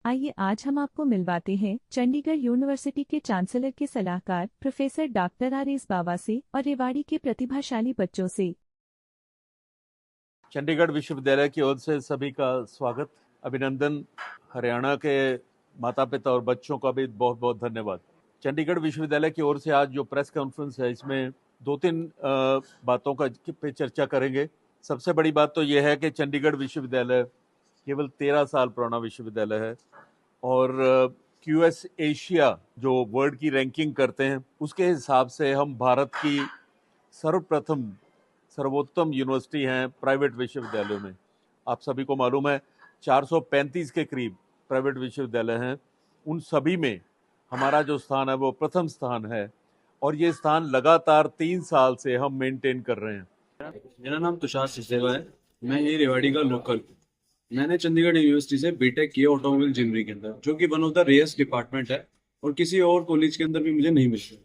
आइए आज हम आपको मिलवाते हैं चंडीगढ़ यूनिवर्सिटी के चांसलर के सलाहकार प्रोफेसर डॉक्टर आर.एस. बावा से और रेवाड़ी के प्रतिभाशाली बच्चों से। चंडीगढ़ विश्वविद्यालय की ओर से सभी का स्वागत, अभिनंदन। हरियाणा के माता पिता और बच्चों का भी बहुत बहुत धन्यवाद। चंडीगढ़ विश्वविद्यालय की ओर से आज जो प्रेस कॉन्फ्रेंस है, इसमें दो तीन बातों का पे चर्चा करेंगे। सबसे बड़ी बात तो यह है कि चंडीगढ़ विश्वविद्यालय केवल 13 साल पुराना विश्वविद्यालय है और क्यूएस एशिया जो वर्ल्ड की रैंकिंग करते हैं, उसके हिसाब से हम भारत की सर्वोत्तम यूनिवर्सिटी हैं प्राइवेट विश्वविद्यालयों में। आप सभी को मालूम है 435 के करीब प्राइवेट विश्वविद्यालय हैं, उन सभी में हमारा जो स्थान है वो प्रथम स्थान है और ये स्थान लगातार 3 साल से हम मेंटेन कर रहे हैं। मेरा नाम तुषार सिसदेवा है। मैं ये रेवाड़ी का लोकल। मैंने चंडीगढ़ यूनिवर्सिटी से बीटेक किया ऑटोमोबाइल इंजीनियरिंग के अंदर, जो कि one of the rares department है और किसी और कॉलेज के अंदर भी मुझे नहीं मिलती।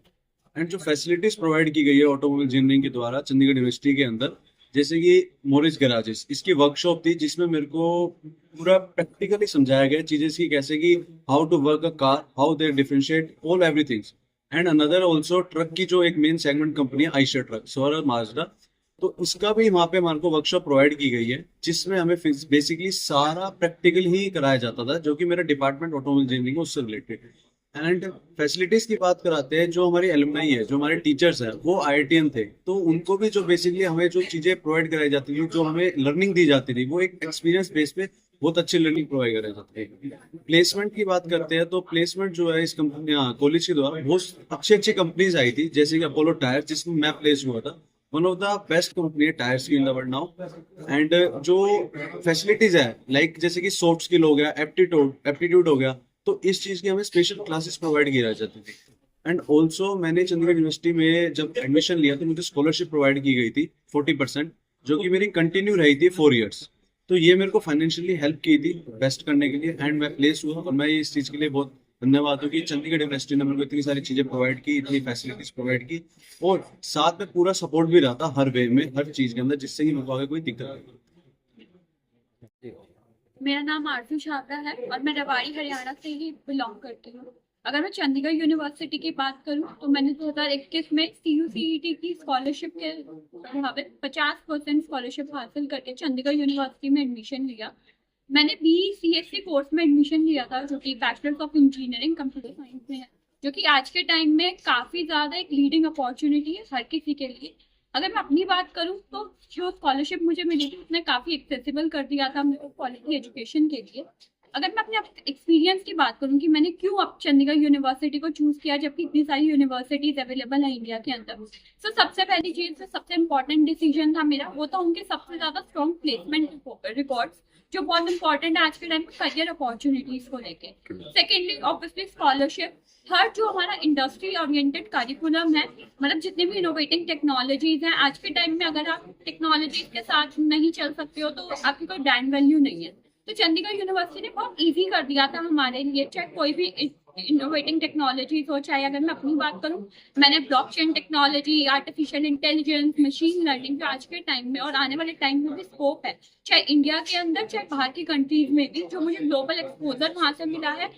एंड जो फैसिलिटीज प्रोवाइड की गई है ऑटोमोबाइल इंजीनियरिंग के द्वारा चंडीगढ़ यूनिवर्सिटी के अंदर, जैसे कि मोरिस गैराजेस, इसकी वर्कशॉप थी जिसमें मेरे को पूरा प्रैक्टिकली समझाया गया चीजें की, कैसे कि how to work a car, how they differentiate all everything. And another also truck की जो एक मेन सेगमेंट कंपनी है आइशर ट्रक, स्वरा माजडा, तो इसका भी वहाँ पे हमारे को वर्कशॉप प्रोवाइड की गई है, जिसमें हमें बेसिकली सारा प्रैक्टिकल ही कराया जाता था, जो कि मेरा डिपार्टमेंट ऑटोमोबाइल इंजीनियरिंग उससे रिलेटेड है। एंड फैसिलिटीज की बात कराते हैं, जो हमारी एलुमनाई है, जो हमारे टीचर्स हैं, वो आईआईटीएन थे, तो उनको भी जो बेसिकली हमें जो चीजें प्रोवाइड कराई जाती थी, जो हमें लर्निंग दी जाती थी, वो एक एक्सपीरियंस बेस पे बहुत अच्छी लर्निंग प्रोवाइड कराई जाती है। प्लेसमेंट की बात करते हैं तो प्लेसमेंट जो है इस कंपनी कॉलेज के द्वारा बहुत अच्छी अच्छी कंपनीज आई थी, जैसे कि अपोलो टायर, जिसमें मैं प्लेस हुआ था। One of the best company है टायर्स की in the world now. And जो फैसिलिटीज है, लाइक जैसे कि सॉफ्ट स्किल हो गया, एप्टीट्यूड हो गया, तो इस चीज की हमें स्पेशल क्लासेस प्रोवाइड की जाती थी। एंड ऑल्सो मैंने चंडीगढ़ यूनिवर्सिटी में जब एडमिशन लिया तो मुझे स्कॉलरशिप प्रोवाइड की गई थी 40%, जो कि मेरी कंटिन्यू रही थी 4 ईयर्स। तो ये मेरे को फाइनेंशियली हेल्प की थी बेस्ट करने के लिए, एंड मैं प्लेस हुआ। और मैं इस चीज के लिए बहुत धन्यवाद हो कि चंडीगढ़ यूनिवर्सिटी ने मेरे को इतनी सारी चीजें प्रोवाइड की, इतनी फैसिलिटीज प्रोवाइड की, और साथ में पूरा सपोर्ट भी रहा था हर वे में, हर चीज के अंदर, जिससे कि मेरे को आगे कोई दिक्कत नहीं। मेरा नाम आरजू छाबड़ा है और मैं रेवाड़ी हरियाणा से ही बिलोंग करती हूँ। अगर मैं चंडीगढ़ यूनिवर्सिटी की बात करूँ तो मैंने 2021 में CUCET की स्कॉलरशिप के प्रभावित 50% स्कॉलरशिप हासिल करके चंडीगढ़ यूनिवर्सिटी में एडमिशन लिया। मैंने BCSC कोर्स में एडमिशन लिया था, जो कि bachelors of engineering computer science में है, जो कि आज के टाइम में काफ़ी ज़्यादा एक लीडिंग अपॉर्चुनिटी है हर किसी के लिए। अगर मैं अपनी बात करूं तो जो स्कॉलरशिप मुझे मिली थी उसने काफ़ी एक्सेसिबल कर दिया था मेरे को क्वालिटी एजुकेशन के लिए। अगर मैं अपने एक्सपीरियंस की बात करूं कि मैंने क्यों अब चंडीगढ़ यूनिवर्सिटी को चूज़ किया जबकि इतनी सारी यूनिवर्सिटीज़ अवेलेबल है इंडिया के अंदर, तो सबसे पहली चीज़, सबसे इंपॉर्टेंट डिसीजन था मेरा, वो था उनके सबसे ज़्यादा स्ट्रॉन्ग प्लेसमेंट रिकॉर्ड्स, जो बहुत इंपॉर्टेंट है आज के टाइम में करियर अपॉर्चुनिटीज को लेके। Secondly obviously scholarship. थर्ड, जो हमारा इंडस्ट्री ओरिएंटेड करिकुलम है, मतलब जितनी भी इनोवेटिंग टेक्नोलॉजीज हैं आज के टाइम में, अगर आप टेक्नोलॉजीज के साथ नहीं चल सकते हो तो आपकी कोई ब्रांड वैल्यू नहीं है। तो चंडीगढ़ यूनिवर्सिटी ने बहुत ईजी कर दिया था हमारे लिए, चाहे कोई भी इनोवेटिंग टेक्नोलॉजीज हो, चाहे अगर मैं अपनी बात करूं, मैंने blockchain technology, artificial intelligence, machine learning, जो आज के टाइम में और आने वाले टाइम में भी स्कोप है, चाहे इंडिया के अंदर चाहे बाहर की कंट्रीज में भी, जो मुझे ग्लोबल एक्सपोजर वहां से मिला है,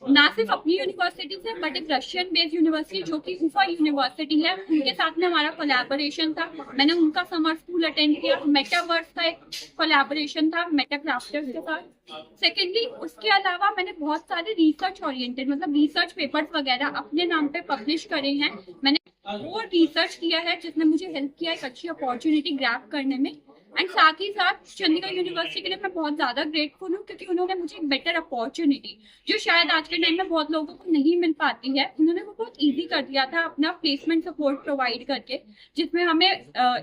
ना सिर्फ अपनी यूनिवर्सिटी से बट एक रशियन बेस्ड यूनिवर्सिटी जो कि उफा यूनिवर्सिटी है, उनके साथ में हमारा कोलैबोरेशन था। मैंने उनका समर स्कूल अटेंड किया। मेटावर्स का एक कोलैबोरेशन था मेटा क्राफ्टर्स के साथ। सेकेंडली उसके अलावा मैंने बहुत सारे रिसर्च ओरिएंटेड, मतलब रिसर्च पेपर्स वगैरह अपने नाम पे पब्लिश करे हैं। मैंने वो रिसर्च किया है जिसने मुझे हेल्प किया एक अच्छी अपॉर्चुनिटी ग्रैब करने में। एंड साथ ही साथ चंडीगढ़ यूनिवर्सिटी के लिए मैं बहुत ज़्यादा ग्रेटफुल हूँ, क्योंकि उन्होंने मुझे एक बेटर अपॉर्चुनिटी, जो शायद आज के टाइम में बहुत लोगों को नहीं मिल पाती है, उन्होंने वो बहुत इजी कर दिया था अपना प्लेसमेंट सपोर्ट प्रोवाइड करके, जिसमें हमें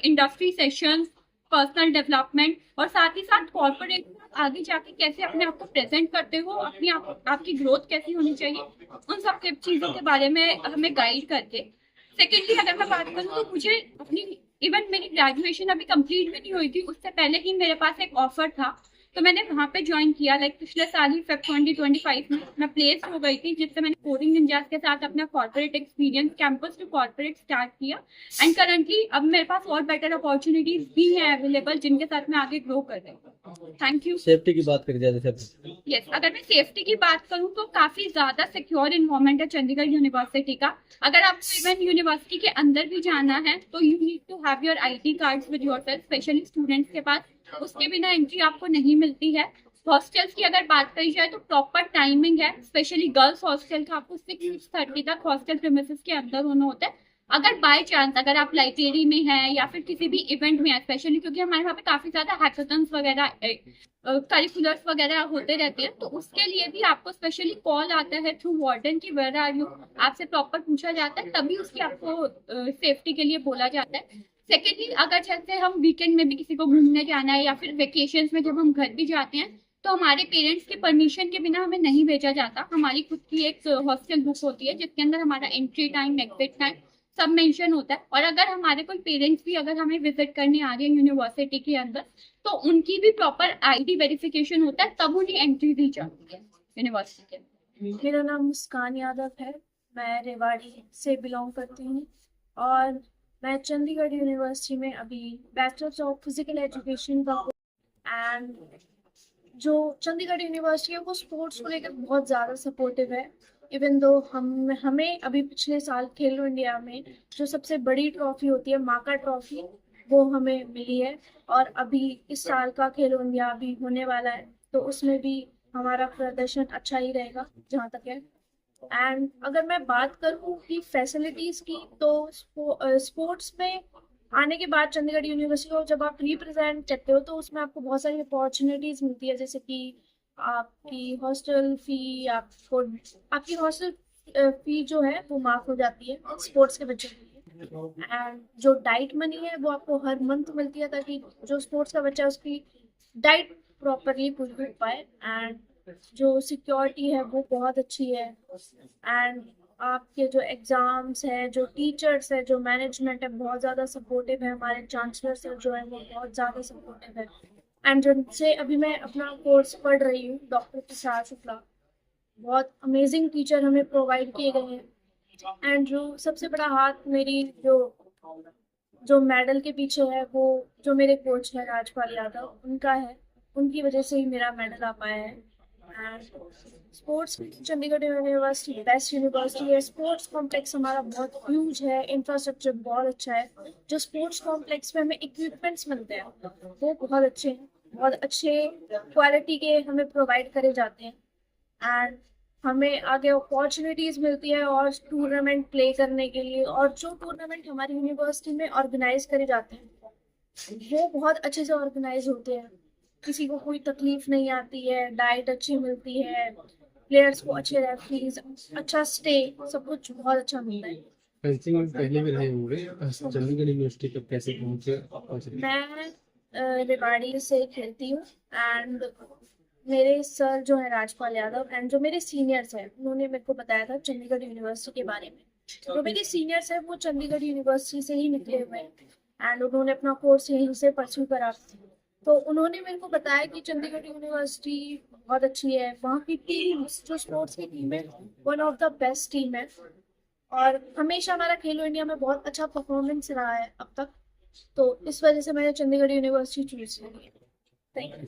इंडस्ट्री सेशन, पर्सनल डेवलपमेंट और साथ ही साथ कॉर्पोरेट आगे जाके कैसे अपने आप को प्रेजेंट करते हो, अपनी आपकी ग्रोथ कैसी होनी चाहिए, उन सब के चीज़ों के बारे में हमें गाइड करके। सेकेंडली अगर मैं बात करूँ तो मुझे अपनी, इवन मेरी ग्रेजुएशन अभी कंप्लीट भी नहीं हुई थी, उससे पहले ही मेरे पास एक ऑफर था। तो मैंने वहाँ पे ज्वाइन किया, लाइक पिछले साल ही फेब 2025 में मैं प्लेस हो गई थी, जिससे मैंने कोडिंग निंजास के साथ अपना corporate experience campus to corporate start किया। एंड करंटली अब मेरे पास और बेटर अपॉर्चुनिटीज भी हैं अवेलेबल, जिनके साथ मैं आगे ग्रो कर रही हूँ। Thank you. सेफ्टी की बात करें जैसे यस, अगर मैं सेफ्टी की बात करूं तो काफी ज्यादा सिक्योर इन्वायरमेंट है चंडीगढ़ यूनिवर्सिटी का। अगर आपको इवन यूनिवर्सिटी के अंदर भी जाना है तो you need to have your ID cards with yourself, specially students के पास, उसके बिना एंट्री आपको नहीं मिलती है। हॉस्टल्स की अगर बात करी जाए तो प्रॉपर टाइमिंग है, स्पेशली गर्ल्स हॉस्टल का आपको 6:30 तक हॉस्टल प्रीमिसेस के अंदर होना होता है। अगर बाय चांस अगर आप लाइब्रेरी में हैं या फिर किसी भी इवेंट में है, स्पेशली क्योंकि हमारे वहाँ पे काफी ज्यादा हैकाथॉन्स वगैरह करिकुलर्स वगैरह होते रहते हैं, तो उसके लिए भी आपको स्पेशली कॉल आता है थ्रू वार्डन की वेयर आर यू, आपसे प्रॉपर पूछा जाता है, तभी उसकी आपको सेफ्टी के लिए बोला जाता है। सेकेंडली, अगर जैसे हम वीकेंड में भी किसी को घूमने जाना है या फिर वेकेशंस में जब हम घर भी जाते हैं, तो हमारे पेरेंट्स के परमिशन के बिना हमें नहीं भेजा जाता। हमारी खुद की एक हॉस्टल बुक होती है जिसके अंदर हमारा एंट्री टाइम, एग्जिट टाइम सब मेंशन होता है। और अगर हमारे कोई पेरेंट्स भी अगर हमें विजिट करने आ रहे हैं यूनिवर्सिटी के अंदर, तो उनकी भी प्रॉपर आईडी वेरिफिकेशन होता है, तब उन्हें एंट्री दी जाती है यूनिवर्सिटी के। मेरा नाम मुस्कान यादव है, मैं रेवाड़ी से बिलोंग करती हूँ और मैं चंडीगढ़ यूनिवर्सिटी में अभी बैचलर्स ऑफ फिजिकल एजुकेशन का एंड जो चंडीगढ़ यूनिवर्सिटी है वो स्पोर्ट्स को लेकर बहुत ज़्यादा सपोर्टिव है। इवन दो हमें अभी पिछले साल खेलो इंडिया में जो सबसे बड़ी ट्रॉफी होती है माका ट्रॉफी, वो हमें मिली है। और अभी इस साल का खेलो इंडिया भी होने वाला है, तो उसमें भी हमारा प्रदर्शन अच्छा ही रहेगा जहाँ तक है। एंड अगर मैं बात करूँ कि फैसिलिटीज़ की, तो स्पोर्ट्स में आने के बाद चंडीगढ़ यूनिवर्सिटी को जब आप रिप्रेजेंट करते हो तो उसमें आपको बहुत सारी अपॉर्चुनिटीज़ मिलती है, जैसे कि आपकी हॉस्टल फी जो है वो माफ़ हो जाती है स्पोर्ट्स के बच्चों के लिए। एंड जो डाइट मनी है वो आपको हर मंथ मिलती है, ताकि जो स्पोर्ट्स का बच्चा है उसकी डाइट प्रॉपरली पूरी हो पाए। एंड जो सिक्योरिटी है वो बहुत अच्छी है। एंड आपके जो एग्ज़ाम्स हैं, जो टीचर्स है, जो मैनेजमेंट है, बहुत ज़्यादा सपोर्टिव है। हमारे चांसलर सर जो है वो बहुत ज़्यादा सपोर्टिव है। एंड जिनसे अभी मैं अपना कोर्स पढ़ रही हूँ, डॉक्टर प्रसाद शुक्ला, बहुत अमेजिंग टीचर हमें प्रोवाइड किए गए हैं। एंड जो सबसे बड़ा हाथ मेरी जो मेडल के पीछे है, वो जो मेरे कोच है राजपाल यादव, उनका है, उनकी वजह से ही मेरा मेडल आ पाया है। And sports Chandigarh university best university है। स्पोर्ट्स कॉम्प्लेक्स हमारा बहुत ह्यूज है, इंफ्रास्ट्रक्चर बहुत अच्छा है। जो स्पोर्ट्स कॉम्प्लेक्स में हमें इक्विपमेंट्स मिलते हैं वो बहुत अच्छे हैं, बहुत अच्छे क्वालिटी के हमें प्रोवाइड करे जाते हैं। एंड हमें आगे अपॉर्चुनिटीज़ मिलती है और टूर्नामेंट प्ले करने के लिए, और जो टूर्नामेंट हमारी यूनिवर्सिटी में ऑर्गेनाइज करे जाते हैं वो बहुत अच्छे से ऑर्गेनाइज होते हैं, किसी को कोई तकलीफ नहीं आती है, डाइट अच्छी मिलती है, प्लेयर्स को अच्छे रेफरीज, अच्छा स्टे, सब कुछ बहुत अच्छा मिलता है। फेंसिंग में पहले भी रहे होंगे, चंडीगढ़ यूनिवर्सिटी तक कैसे पहुंचे? मैं रेवाड़ी से खेलती हूँ एंड मेरे सर जो है राजपाल यादव एंड जो मेरे सीनियर्स हैं उन्होंने मेरे को बताया था चंडीगढ़ यूनिवर्सिटी के बारे में। जो मेरे सीनियर्स हैं वो चंडीगढ़ यूनिवर्सिटी से ही निकले हुए हैं एंड उन्होंने अपना कोर्स यहीं से परस्यू करा, तो उन्होंने मेरे को बताया कि चंडीगढ़ यूनिवर्सिटी बहुत अच्छी है। वहाँ की टीम, जो स्पोर्ट्स की टीम है, one of the best team है और हमेशा हमारा खेलो इंडिया में बहुत अच्छा परफॉर्मेंस रहा है अब तक, तो इस वजह से मैंने चंडीगढ़ यूनिवर्सिटी चूज की है। Thank you.